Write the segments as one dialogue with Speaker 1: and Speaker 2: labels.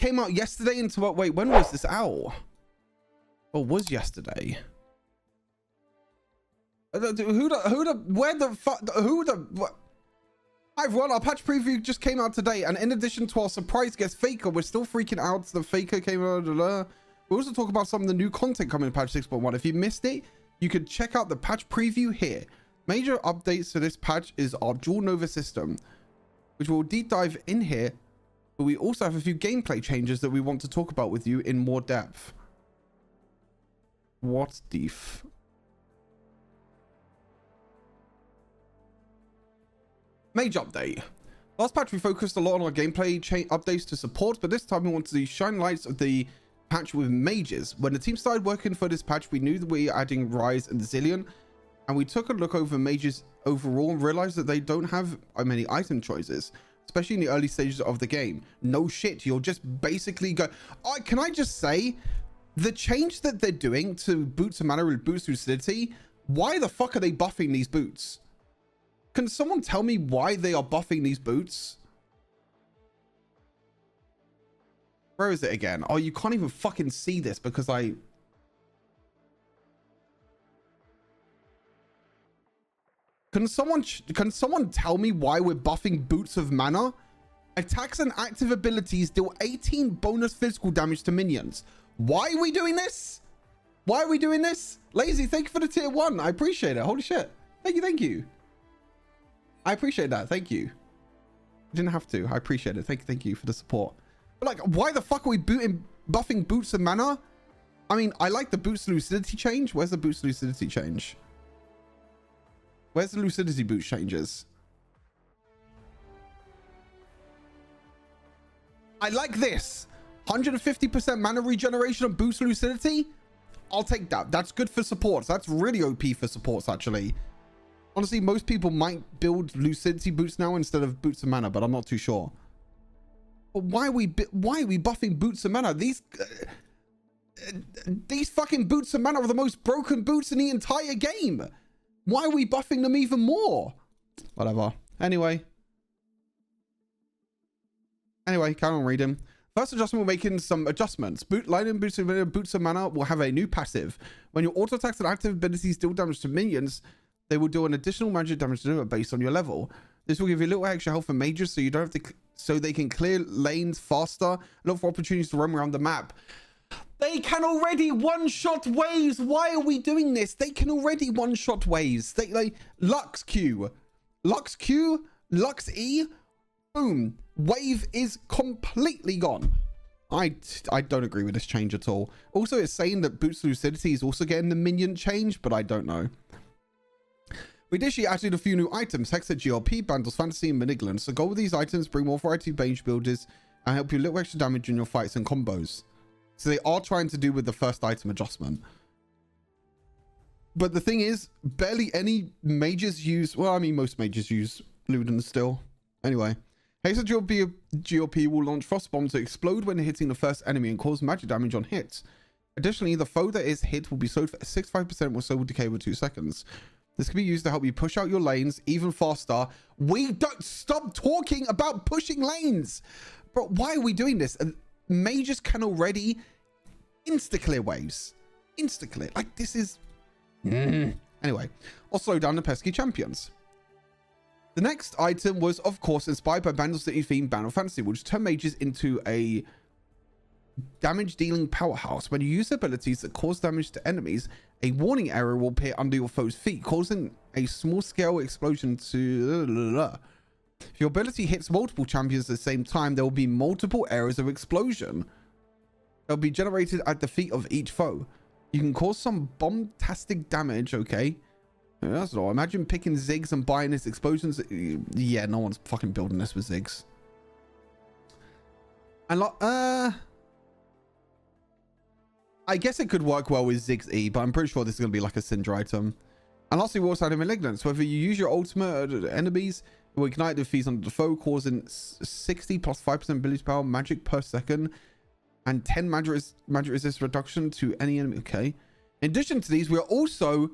Speaker 1: came out yesterday into what? Wait, when was this out? Or was yesterday? Where the fuck? What? Hi everyone, our patch preview just came out today, and in addition to our surprise guest Faker, we're still freaking out. The Faker came out. We also talk about some of the new content coming in patch 6.1. If you missed it, you can check out the patch preview here. Major updates to this patch is our dual Nova system, which we'll deep dive in here, but we also have a few gameplay changes that we want to talk about with you in more depth. What the f... Mage update. Last patch we focused a lot on our gameplay updates to support, but this time we want to shine lights of the patch with mages. When the team started working for this patch, we knew that we were adding Rise and Zillion, and we took a look over mages overall and realized that they don't have many item choices, especially in the early stages of the game. No shit, you'll just basically go... Oh, can I just say, the change that they're doing to Boots of Mana and Boots Lucidity, why the fuck are they buffing these boots? Can someone tell me why they are buffing these boots? Where is it again? Oh, you can't even fucking see this because I... Can someone tell me why we're buffing Boots of Mana? Attacks and active abilities deal 18 bonus physical damage to minions. Why are we doing this? Why are we doing this? Lazy, thank you for the tier 1. I appreciate it. Holy shit. Thank you, thank you. I appreciate that. Thank you. I didn't have to. I appreciate it. Thank you for the support. But like, why the fuck are we buffing Boots of Mana? I mean, I like the Boots Lucidity change. Where's the Boots Lucidity change? Where's the Lucidity Boots changes? I like this. 150% mana regeneration and Boost Lucidity. I'll take that. That's good for supports. That's really OP for supports, actually. Honestly, most people might build Lucidity Boots now instead of Boots of Mana, but I'm not too sure. But why are we buffing Boots of Mana? These fucking Boots of Mana are the most broken boots in the entire game. Why are we buffing them even more? Whatever. Anyway, carry on reading. First adjustment, we're making some adjustments. Lightning Boots of Mana will have a new passive. When your auto attacks and active abilities deal damage to minions, they will do an additional magic damage to them based on your level. This will give you a little extra health for mages, so you don't have to, so they can clear lanes faster and look for opportunities to roam around the map. They can already one-shot waves. Why are we doing this? They can already one-shot waves. They Lux Q, Lux E, boom. Wave is completely gone. I don't agree with this change at all. Also, it's saying that Boots Lucidity is also getting the minion change, but I don't know. We additionally added a few new items: Hexa GLP, Bandles Fantasy, and Malignance. The goal with these items bring more variety of mage builders and help you a little extra damage in your fights and combos. So they are trying to do with the first item adjustment. But the thing is, barely any mages use... Well, I mean, most mages use Luden still. Anyway. Hexa GLP will launch Frost Bomb to explode when hitting the first enemy and cause magic damage on hit. Additionally, the foe that is hit will be slowed for 65% or so will decay over 2 seconds. This can be used to help you push out your lanes even faster. We don't stop talking about pushing lanes. But why are we doing this? Mages can already insta-clear waves. Insta-clear. Like, this is... Anyway, I'll slow down the pesky champions. The next item was, of course, inspired by Bandle City themed Final Fantasy, which turned mages into a damage-dealing powerhouse. When you use abilities that cause damage to enemies, a warning arrow will appear under your foe's feet, causing a small-scale explosion to... If your ability hits multiple champions at the same time, there will be multiple arrows of explosion. They'll be generated at the feet of each foe. You can cause some bombastic damage, okay? Yeah, that's all. Imagine picking Ziggs and buying his explosions. Yeah, no one's fucking building this with Ziggs. And I guess it could work well with Ziggs E, but I'm pretty sure this is going to be like a Cinder item. And lastly, we also had Malignance. Whether you use your ultimate enemies, it will ignite the fees under the foe, causing 60 plus 5% ability power magic per second and 10 magic resist reduction to any enemy. Okay. In addition to these, we are also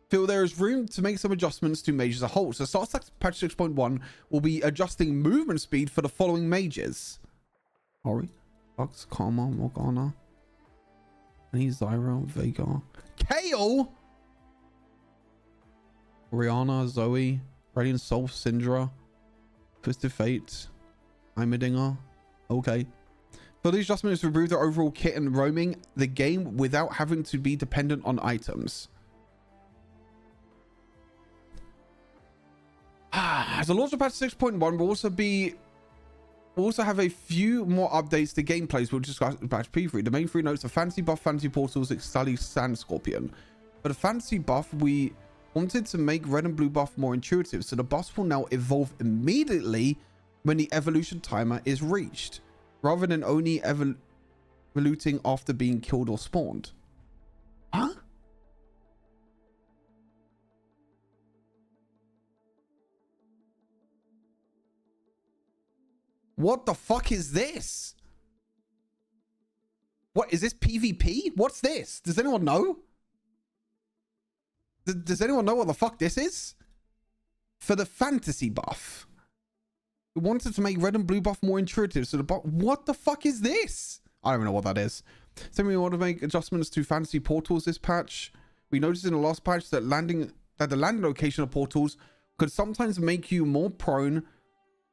Speaker 1: feel there is room to make some adjustments to mages as a whole. So start patch 6.1 will be adjusting movement speed for the following mages. Sorry. Lux, Karma, Morgana. Any Zyra, Vega. Kale! Rihanna, Zoe, Radiant Soul, Syndra, Twisted Fate, Heimerdinger. Okay. For these adjustments to improve the overall kit and roaming the game without having to be dependent on items. As a launch of patch 6.1 will also have a few more updates to gameplays we'll discuss in patch P3. The main 3 notes are fantasy buff, fantasy portals, Xali, Sand Scorpion. For the fantasy buff, we wanted to make red and blue buff more intuitive, so the buffs will now evolve immediately when the evolution timer is reached, rather than only evoluting after being killed or spawned. Huh? What the fuck is this? What is this, PvP? What's this? Does anyone know? Does anyone know what the fuck this is? For the fantasy buff, we wanted to make red and blue buff more intuitive. So the buff, what the fuck is this? I don't even know what that is. So we want to make adjustments to fantasy portals this patch. We noticed in the last patch that the landing location of portals could sometimes make you more prone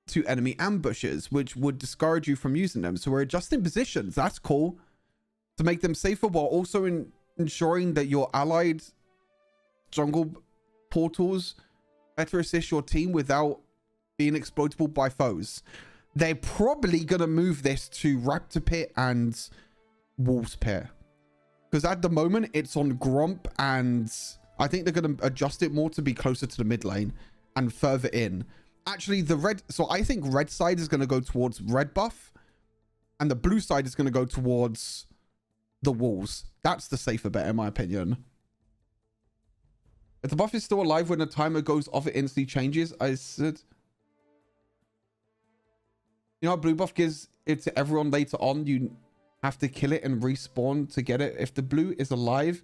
Speaker 1: to enemy ambushes, which would discourage you from using them. So we're adjusting positions. That's cool. To make them safer while also ensuring that your allied jungle portals better assist your team without being exploitable by foes. They're probably going to move this to Raptor Pit and Wolves Pit, because at the moment it's on Gromp, and I think they're going to adjust it more to be closer to the mid lane and further in. Actually, the red, so I think red side is going to go towards red buff, and the blue side is going to go towards the walls. That's the safer bet, in my opinion. If the buff is still alive when the timer goes off, it instantly changes. I said, you know how blue buff gives it to everyone later on? You have to kill it and respawn to get it. If the blue is alive,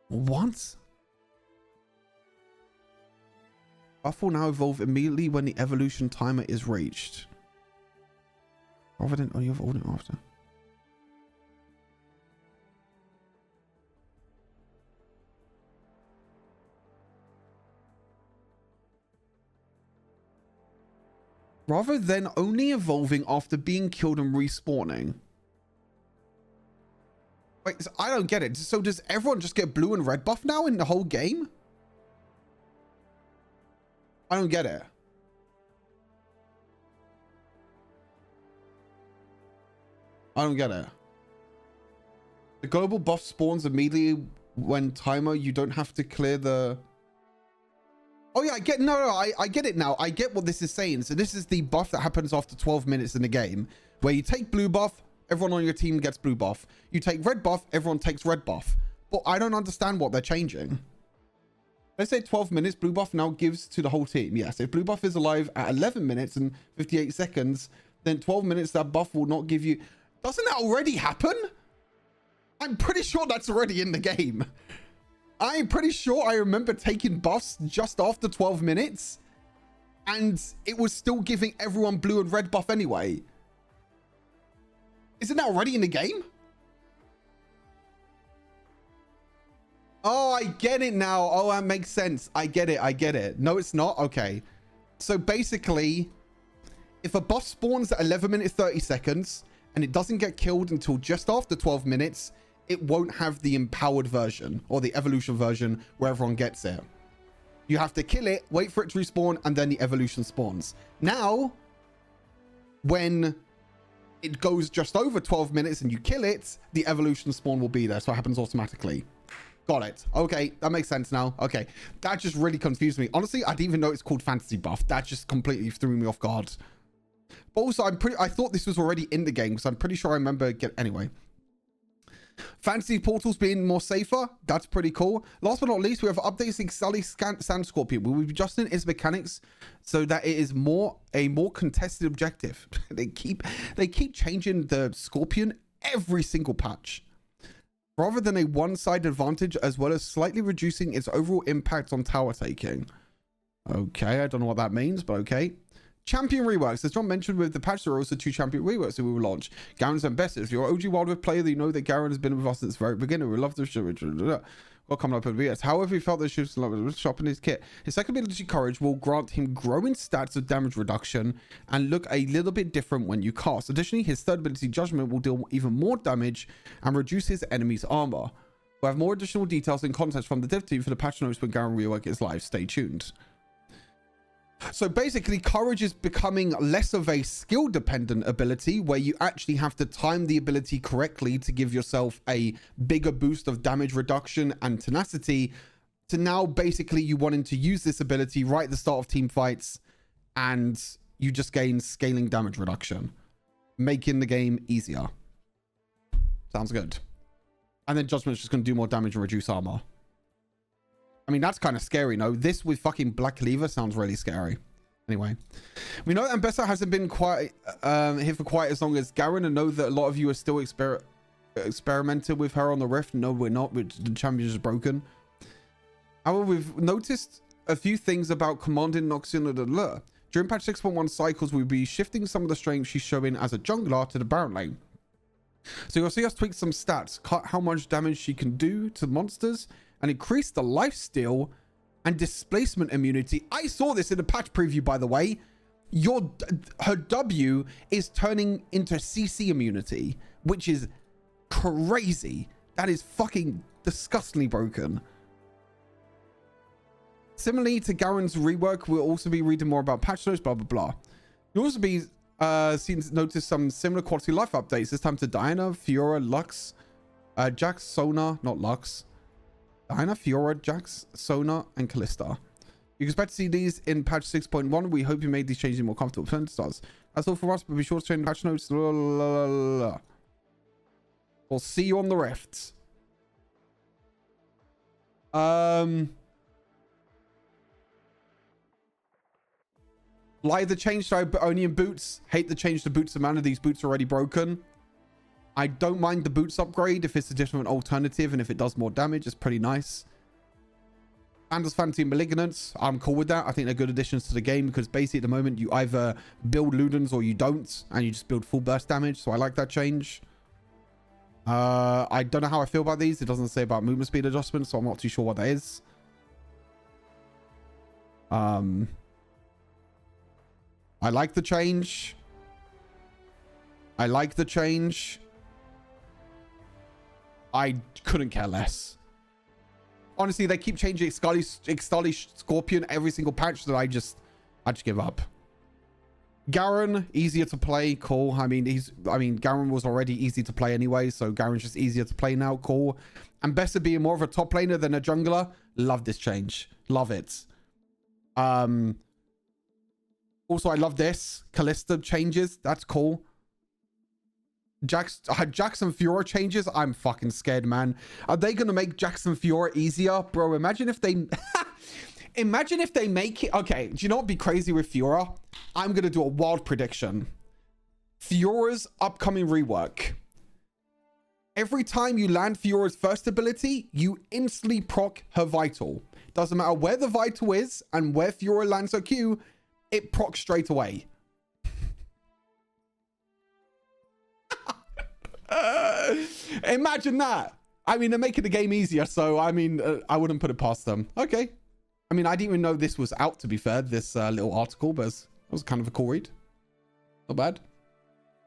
Speaker 1: what? Buff will now evolve immediately when the evolution timer is reached, rather than only evolving after. Rather than only evolving after being killed and respawning. Wait, so I don't get it. So does everyone just get blue and red buff now in the whole game? I don't get it. I don't get it. The global buff spawns immediately when timer. You don't have to clear the... Oh yeah, I get... No, I get it now. I get what this is saying. So this is the buff that happens after 12 minutes in the game, where you take blue buff, everyone on your team gets blue buff. You take red buff, everyone takes red buff. But I don't understand what they're changing. Let's say 12 minutes, blue buff now gives to the whole team. Yes, if blue buff is alive at 11 minutes and 58 seconds, then 12 minutes, that buff will not give you... Doesn't that already happen? I'm pretty sure that's already in the game. I'm pretty sure I remember taking buffs just after 12 minutes, and it was still giving everyone blue and red buff anyway. Isn't that already in the game? Oh, I get it now. Oh, that makes sense. I get it. I get it. No, it's not. Okay. So basically, if a buff spawns at 11 minutes 30 seconds and it doesn't get killed until just after 12 minutes, it won't have the empowered version or the evolution version where everyone gets it. You have to kill it, wait for it to respawn, and then the evolution spawns. Now, when it goes just over 12 minutes and you kill it, the evolution spawn will be there. So it happens automatically. Got it. Okay, that makes sense now. Okay, that just really confused me. Honestly, I didn't even know it's called fantasy buff. That just completely threw me off guard. But also, I thought this was already in the game, because I'm pretty sure I remember anyway. Fantasy portals being more safer, that's pretty cool. Last but not least, we have updates in Xali Sand Scorpion. We'll be adjusting its mechanics so that it is a more contested objective. they keep changing the Scorpion every single patch, rather than a one-side advantage, as well as slightly reducing its overall impact on tower taking. Okay, I don't know what that means, but okay. Champion reworks. As John mentioned, with the patch, there are also 2 champion reworks that we will launch. Garen's and Best. If you're an OG Wild Rift player, you know that Garen has been with us since the very beginning. We love the show. Well, coming up with VS. However, he felt that she was shopping his kit. His second ability, Courage, will grant him growing stats of damage reduction and look a little bit different when you cast. Additionally, his third ability, Judgment, will deal even more damage and reduce his enemy's armor. We'll have more additional details and context from the dev team for the patch notes when Garen rework is live. Stay tuned. So basically, Courage is becoming less of a skill-dependent ability where you actually have to time the ability correctly to give yourself a bigger boost of damage reduction and tenacity, to now basically you wanting to use this ability right at the start of team fights and you just gain scaling damage reduction, making the game easier. Sounds good. And then Judgment's just going to do more damage and reduce armor. I mean, that's kind of scary, no? This with fucking Black Cleaver sounds really scary. Anyway, we know that Ambessa hasn't been quite here for quite as long as Garen, and know that a lot of you are still experimenting with her on the Rift. No, we're not. The champion is broken. However, we've noticed a few things about commanding Noxian and Allure. During patch 6.1 cycles, we'll be shifting some of the strength she's showing as a jungler to the Baron lane. So you'll see us tweak some stats, cut how much damage she can do to monsters, and increase the lifesteal and displacement immunity. I saw this in the patch preview, by the way. Her W is turning into CC immunity, which is crazy. That is fucking disgustingly broken. Similarly to Garen's rework, we'll also be reading more about patch notes, blah, blah, blah. You'll also be notice some similar quality of life updates, this time to Diana, Fiora, Lux, Jax, Sona, not Lux, Diana, Fiora, Jax, Sona, and Callista. You can expect to see these in patch 6.1. We hope you made these changes more comfortable for stars. That's all for us, but be sure to change patch notes. We'll see you on the Rift. Like the change to Ionian boots. Hate the change to boots of mana. These boots are already broken. I don't mind the boots upgrade if it's a different alternative and if it does more damage. It's pretty nice. Anders Fantasy and Malignance, I'm cool with that. I think they're good additions to the game because basically at the moment you either build Ludens or you don't, and you just build full burst damage. So I like that change. I don't know how I feel about these. It doesn't say about movement speed adjustment, so I'm not too sure what that is. I like the change. I like the change. I couldn't care less. Honestly, they keep changing Xtali Scorpion every single patch that I just give up. Garen, easier to play, cool. I mean, Garen was already easy to play anyway, so Garen's just easier to play now, cool. And Bessa being more of a top laner than a jungler, love this change. Love it. Also, I love this. Callista changes, that's cool. Jackson Fiora changes. I'm fucking scared, man. Are they gonna make Jackson Fiora easier, bro? Imagine if they imagine if they make it. Okay, do you know what would be crazy with Fiora? I'm gonna do a wild prediction. Fiora's upcoming rework, every time you land Fiora's first ability, you instantly proc her vital. Doesn't matter where the vital is and where Fiora lands her Q, it procs straight away. Imagine that. I mean, they're making the game easier, so I mean, I wouldn't put it past them. Okay. I mean, I didn't even know this was out, to be fair, this little article, but it was kind of a cool read. Not bad.